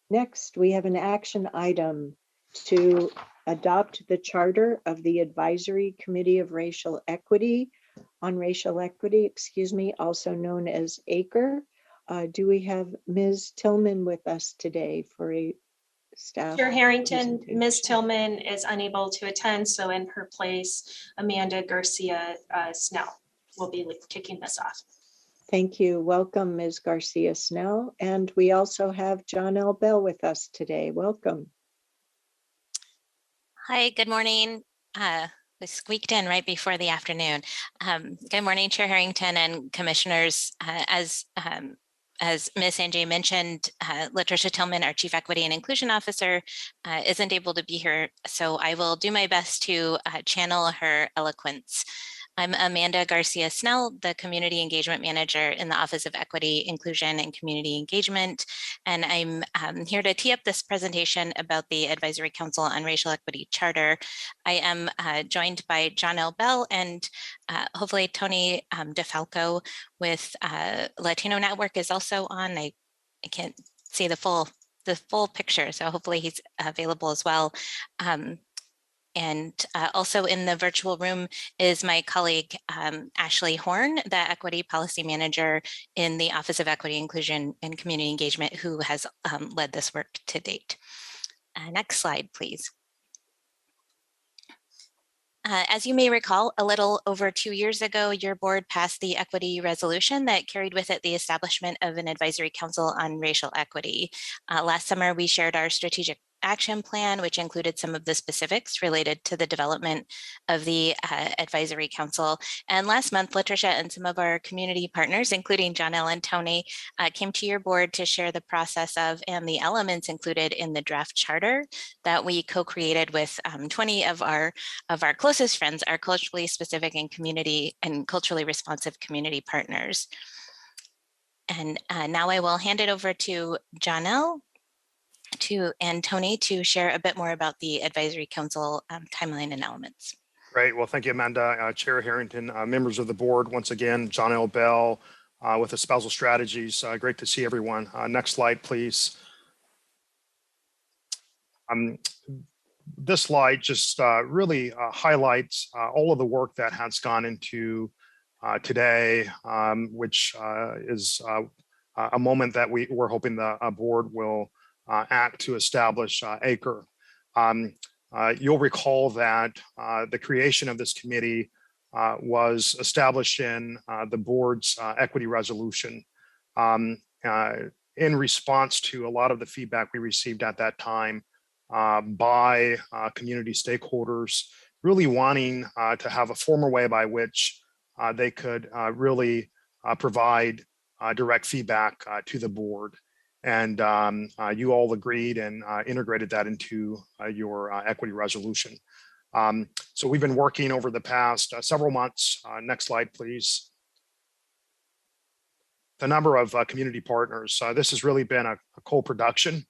Next, we have an action item to adopt the charter of the Advisory Committee of Racial Equity, also known as ACRE. Do we have Ms. Tillman with us today for a staff? Chair Harrington, Ms. Tillman is unable to attend, so in her place, Amanda Garcia Snell will be kicking this off. Thank you. Welcome, Ms. Garcia Snell. And we also have John L. Bell with us today. Welcome. Hi, good morning. We squeaked in right before the afternoon. Good morning, Chair Harrington and Commissioners. As Ms. Angie mentioned, Latricia Tillman, our Chief Equity and Inclusion Officer, isn't able to be here, so I will do my best to channel her eloquence. I'm Amanda Garcia Snell, the Community Engagement Manager in the Office of Equity, Inclusion, and Community Engagement. And I'm here to tee up this presentation about the Advisory Council on Racial Equity Charter. I am joined by John L. Bell and hopefully Tony DeFalco with Latino Network is also on. I can't see the full picture, so hopefully he's available as well. And also in the virtual room is my colleague, Ashley Horn, the Equity Policy Manager in the Office of Equity, Inclusion, and Community Engagement, who has led this work to date. Next slide, please. As you may recall, a little over 2 years ago, your board passed the equity resolution that carried with it the establishment of an advisory council on racial equity. Last summer, we shared our strategic action plan, which included some of the specifics related to the development of the advisory council. And last month, Latricia and some of our community partners, including John L. and Tony, came to your board to share the process of and the elements included in the draft charter that we co-created with 20 of our closest friends, our culturally specific and community and culturally responsive community partners. And now I will hand it over to John L. and Tony to share a bit more about the Advisory Council timeline and elements. Great. Well, thank you, Amanda. Chair Harrington, members of the board, once again, John L. Bell with Espousal Strategies. Great to see everyone. Next slide, please. This slide just really highlights all of the work that has gone into today, which is a moment that we're hoping the board will act to establish ACRE. You'll recall that the creation of this committee was established in the board's equity resolution in response to a lot of the feedback we received at that time by community stakeholders, really wanting to have a formal way by which they could really provide direct feedback to the board. And you all agreed and integrated that into your equity resolution. So we've been working over the past several months. Next slide, please. The number of community partners. This has really been a co-production.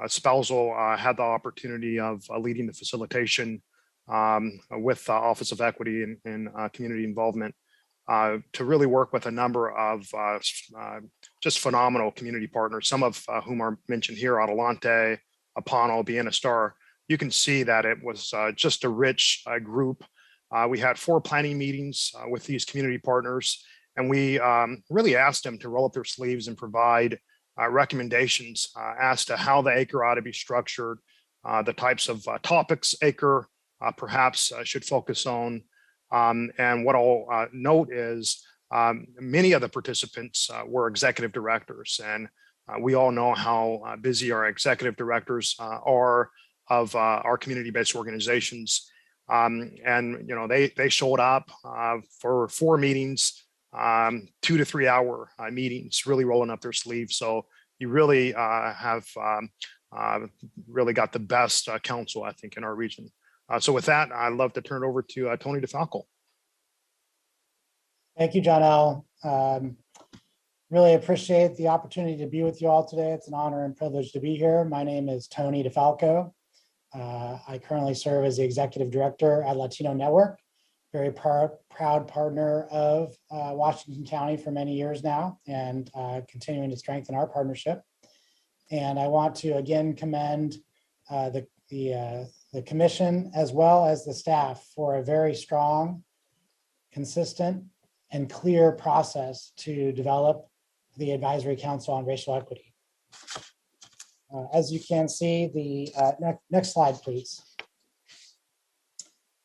Spousal had the opportunity of leading the facilitation with the Office of Equity and Community Involvement to really work with a number of just phenomenal community partners, some of whom are mentioned here, Adelante, Apano, Vienna Star. You can see that it was just a rich group. We had 4 planning meetings with these community partners, and we really asked them to roll up their sleeves and provide recommendations as to how the ACRE ought to be structured, the types of topics ACRE perhaps should focus on. And what I'll note is many of the participants were executive directors, and we all know how busy our executive directors are of our community-based organizations. And you know, they showed up for 4 meetings, 2 to 3 hour meetings, really rolling up their sleeves. So you really have really got the best counsel, I think, in our region. So with that, I'd love to turn it over to Tony DeFalco. Thank you, John L. Really appreciate the opportunity to be with you all today. It's an honor and privilege to be here. My name is Tony DeFalco. I currently serve as the Executive Director at Latino Network, very proud partner of Washington County for many years now, and continuing to strengthen our partnership. And I want to again commend the commission as well as the staff for a very strong, consistent, and clear process to develop the Advisory Council on Racial Equity. As you can see, the next slide, please.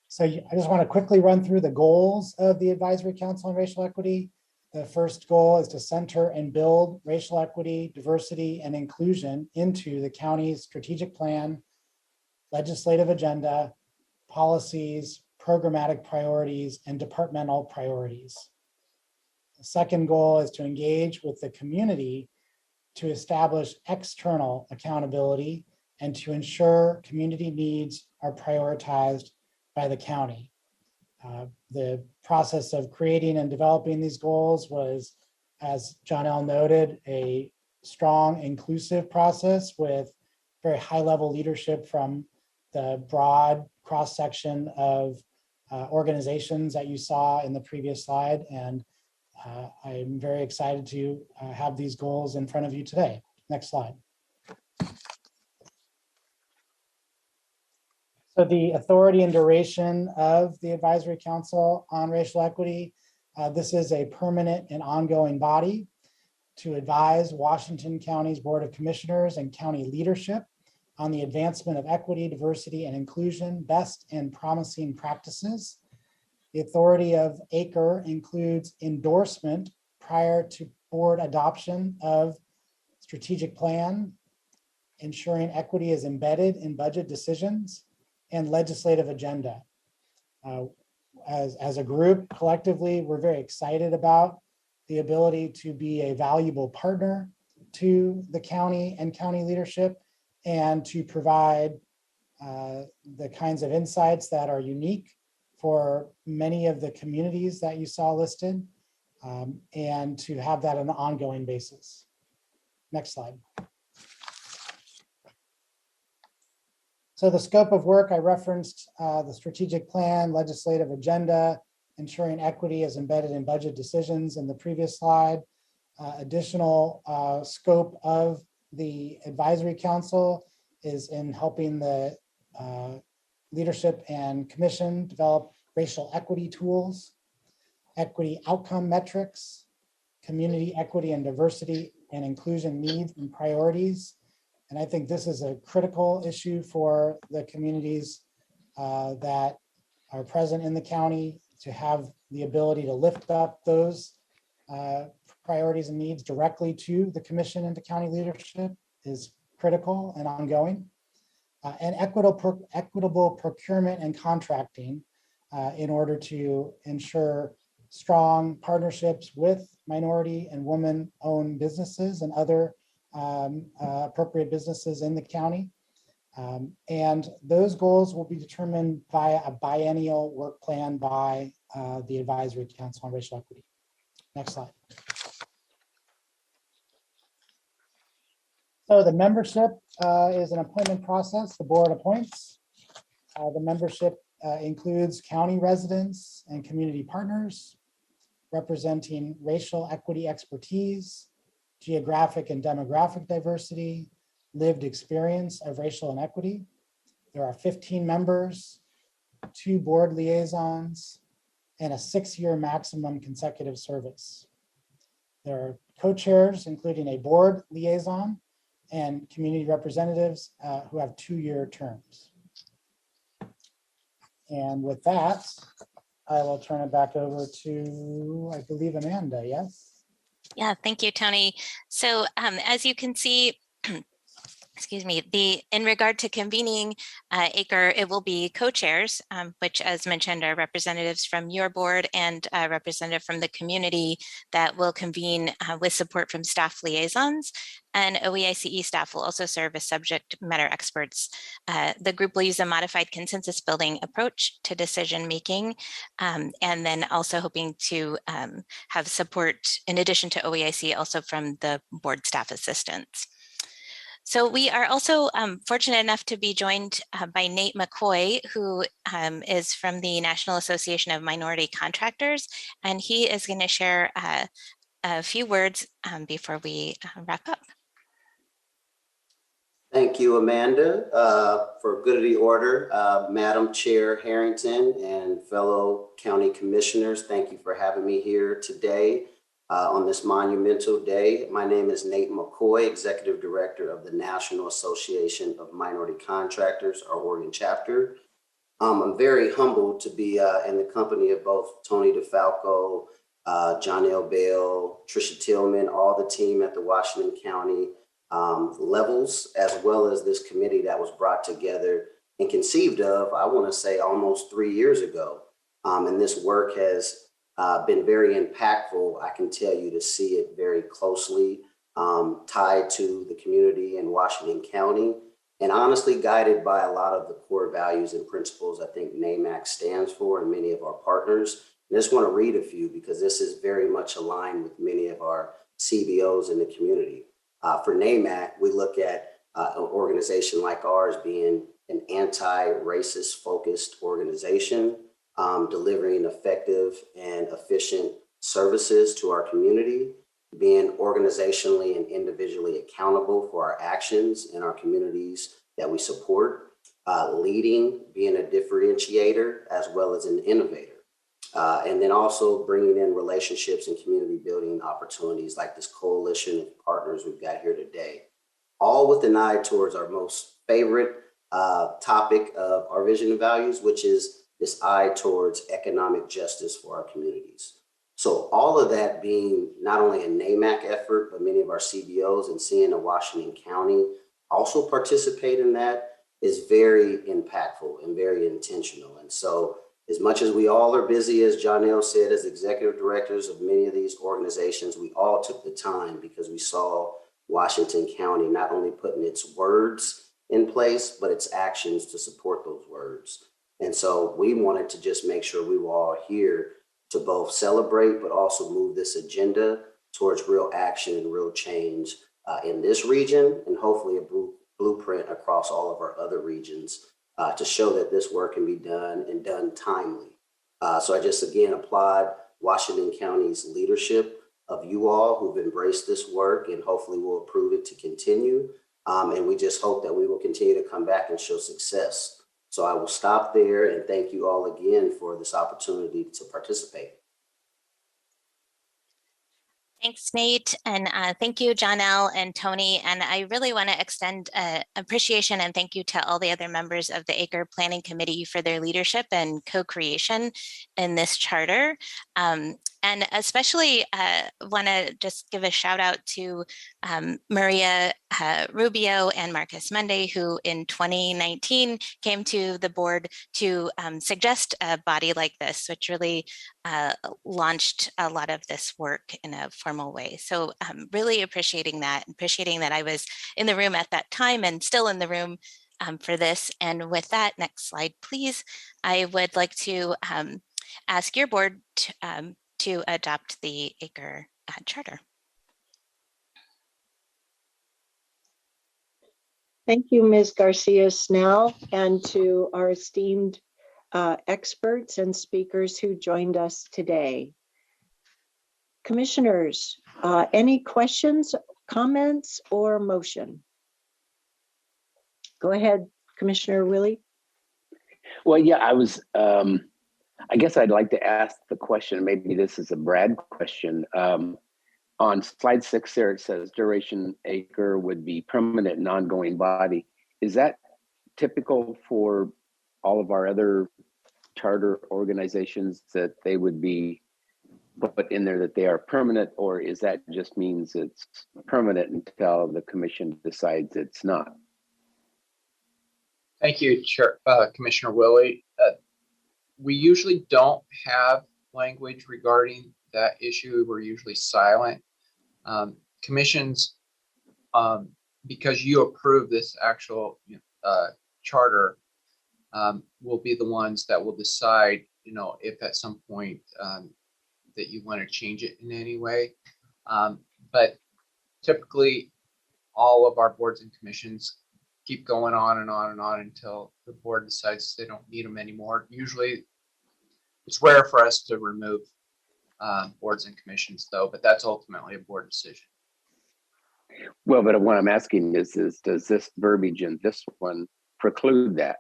So I just want to quickly run through the goals of the Advisory Council on Racial Equity. The first goal is to center and build racial equity, diversity, and inclusion into the county's strategic plan, legislative agenda, policies, programmatic priorities, and departmental priorities. The second goal is to engage with the community to establish external accountability and to ensure community needs are prioritized by the county. The process of creating and developing these goals was, as John L. noted, a strong, inclusive process with very high-level leadership from the broad cross-section of organizations that you saw in the previous slide. And I'm very excited to have these goals in front of you today. Next slide. So the authority and duration of the Advisory Council on Racial Equity. This is a permanent and ongoing body to advise Washington County's Board of Commissioners and county leadership on the advancement of equity, diversity, and inclusion, best and promising practices. The authority of ACRE includes endorsement prior to board adoption of strategic plan, ensuring equity is embedded in budget decisions, and legislative agenda. As a group, collectively, we're very excited about the ability to be a valuable partner to the county and county leadership and to provide the kinds of insights that are unique for many of the communities that you saw listed, and to have that on an ongoing basis. Next slide. So the scope of work, I referenced the strategic plan, legislative agenda, ensuring equity is embedded in budget decisions in the previous slide. Additional scope of the Advisory Council is in helping the leadership and commission develop racial equity tools, equity outcome metrics, community equity and diversity and inclusion needs and priorities. And I think this is a critical issue for the communities that are present in the county to have the ability to lift up those priorities and needs directly to the commission and to county leadership is critical and ongoing. And equitable procurement and contracting in order to ensure strong partnerships with minority and woman-owned businesses and other appropriate businesses in the county. And those goals will be determined via a biennial work plan by the Advisory Council on Racial Equity. Next slide. So the membership is an appointment process. The board appoints. The membership includes county residents and community partners representing racial equity expertise, geographic and demographic diversity, lived experience of racial inequity. There are 15 members, 2 board liaisons, and a 6-year maximum consecutive service. There are co-chairs, including a board liaison and community representatives who have 2-year terms. And with that, I will turn it back over to, I believe, Amanda, yes? Yeah, thank you, Tony. So as you can see, excuse me, in regard to convening ACRE, it will be co-chairs, which as mentioned are representatives from your board and a representative from the community that will convene with support from staff liaisons. And OEICE staff will also serve as subject matter experts. The group will use a modified consensus building approach to decision making, and then also hoping to have support in addition to OEICE also from the board staff assistants. So we are also fortunate enough to be joined by Nate McCoy, who is from the National Association of Minority Contractors, and he is going to share a few words before we wrap up. Thank you, Amanda, for good of the order. Madam Chair Harrington and fellow county commissioners, thank you for having me here today on this monumental day. My name is Nate McCoy, Executive Director of the National Association of Minority Contractors, our Oregon chapter. I'm very humbled to be in the company of both Tony DeFalco, John L. Bell, Tricia Tillman, all the team at the Washington County levels, as well as this committee that was brought together and conceived of, I want to say, almost 3 years ago. And this work has been very impactful. I can tell you to see it very closely tied to the community in Washington County, and honestly guided by a lot of the core values and principles I think NAMAC stands for and many of our partners. And I just want to read a few because this is very much aligned with many of our CBOs in the community. For NAMAC, we look at an organization like ours being an anti-racist focused organization, delivering effective and efficient services to our community, being organizationally and individually accountable for our actions in our communities that we support, leading, being a differentiator as well as an innovator. And then also bringing in relationships and community building opportunities like this coalition of partners we've got here today, all with an eye towards our most favorite topic of our vision and values, which is this eye towards economic justice for our communities. So all of that being not only a NAMAC effort, but many of our CBOs and seeing the Washington County also participate in that is very impactful and very intentional. And so as much as we all are busy, as John L. said, as executive directors of many of these organizations, we all took the time because we saw Washington County not only putting its words in place, but its actions to support those words. And so we wanted to just make sure we were all here to both celebrate, but also move this agenda towards real action and real change in this region, and hopefully a blueprint across all of our other regions to show that this work can be done and done timely. So I just again applaud Washington County's leadership of you all who've embraced this work, and hopefully will approve it to continue. And we just hope that we will continue to come back and show success. So I will stop there and thank you all again for this opportunity to participate. Thanks, Nate, and thank you, John L. and Tony. And I really want to extend appreciation and thank you to all the other members of the Acre Planning Committee for their leadership and co-creation in this charter. And especially want to just give a shout out to Maria Rubio and Marcus Monday, who in 2019 came to the board to suggest a body like this, which really launched a lot of this work in a formal way. So really appreciating that I was in the room at that time and still in the room for this. And with that, next slide, please. I would like to ask your board to adopt the Acre Charter. Thank you, Ms. Garcia Snell, and to our esteemed experts and speakers who joined us today. Commissioners, any questions, comments, or motion? Go ahead, Commissioner Willie. Well, yeah, I guess I'd like to ask the question, maybe this is a Brad question. On slide 6 there, it says duration Acre would be permanent and ongoing body. Is that typical for all of our other charter organizations, that they would be put in there that they are permanent, or is that just means it's permanent until the commission decides it's not? Thank you, Chair, Commissioner Willie. We usually don't have language regarding that issue. We're usually silent. Commissions, because you approve this actual charter, will be the ones that will decide, if at some point that you want to change it in any way. But typically, all of our boards and commissions keep going on and on and on until the board decides they don't need them anymore. Usually, it's rare for us to remove boards and commissions, though, but that's ultimately a board decision. Well, but what I'm asking is does this verbiage in this one preclude that?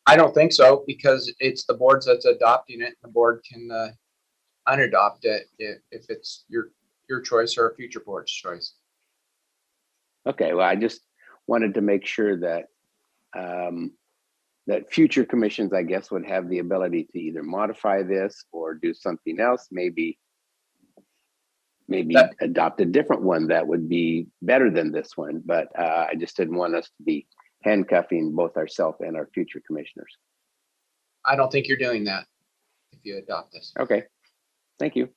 I don't think so, because it's the boards that's adopting it. The board can unadopt it if it's your choice or a future board's choice. Okay, well, I just wanted to make sure that that future commissions, I guess, would have the ability to either modify this or do something else, maybe adopt a different one that would be better than this one. But I just didn't want us to be handcuffing both ourselves and our future commissioners. I don't think you're doing that if you adopt this. Okay, thank you.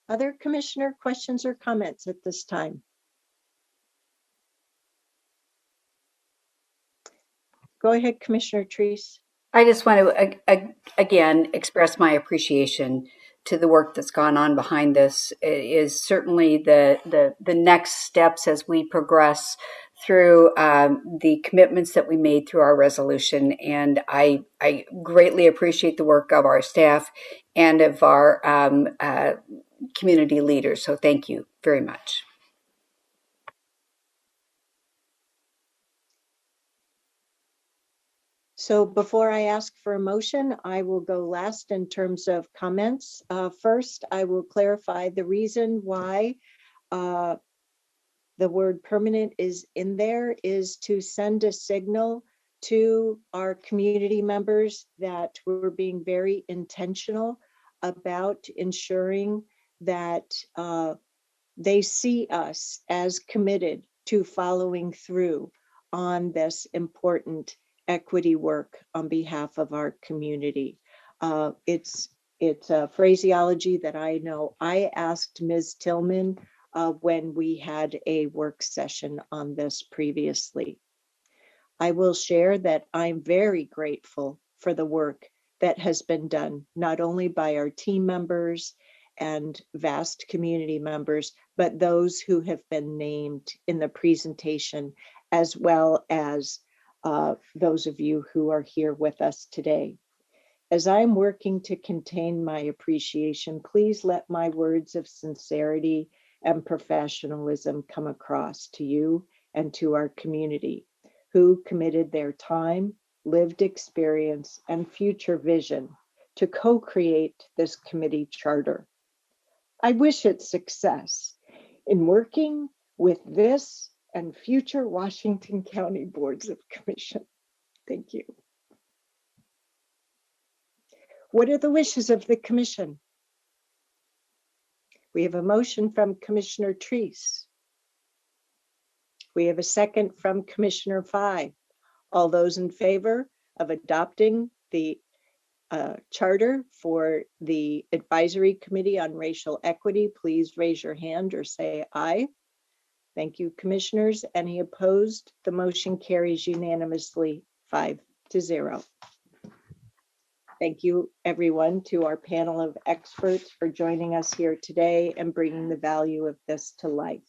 Other commissioner questions or comments at this time? Go ahead, Commissioner Treese. I just want to again express my appreciation to the work that's gone on behind this. It is certainly the next steps as we progress through the commitments that we made through our resolution. And I greatly appreciate the work of our staff and of our community leaders. So thank you very much. So before I ask for a motion, I will go last in terms of comments. First, I will clarify the reason why the word permanent is in there is to send a signal to our community members that we're being very intentional about ensuring that they see us as committed to following through on this important equity work on behalf of our community. It's a phraseology that I know I asked Ms. Tillman when we had a work session on this previously. I will share that I'm very grateful for the work that has been done, not only by our team members and vast community members, but those who have been named in the presentation, as well as those of you who are here with us today. As I'm working to contain my appreciation, please let my words of sincerity and professionalism come across to you and to our community, who committed their time, lived experience, and future vision to co-create this committee charter. I wish it success in working with this and future Washington County Boards of Commission. Thank you. What are the wishes of the commission? We have a motion from Commissioner Treese. We have a second from Commissioner Fye. All those in favor of adopting the charter for the Advisory Committee on Racial Equity, please raise your hand or say aye. Thank you, commissioners. Any opposed? The motion carries unanimously 5-0. Thank you, everyone, to our panel of experts for joining us here today and bringing the value of this to life.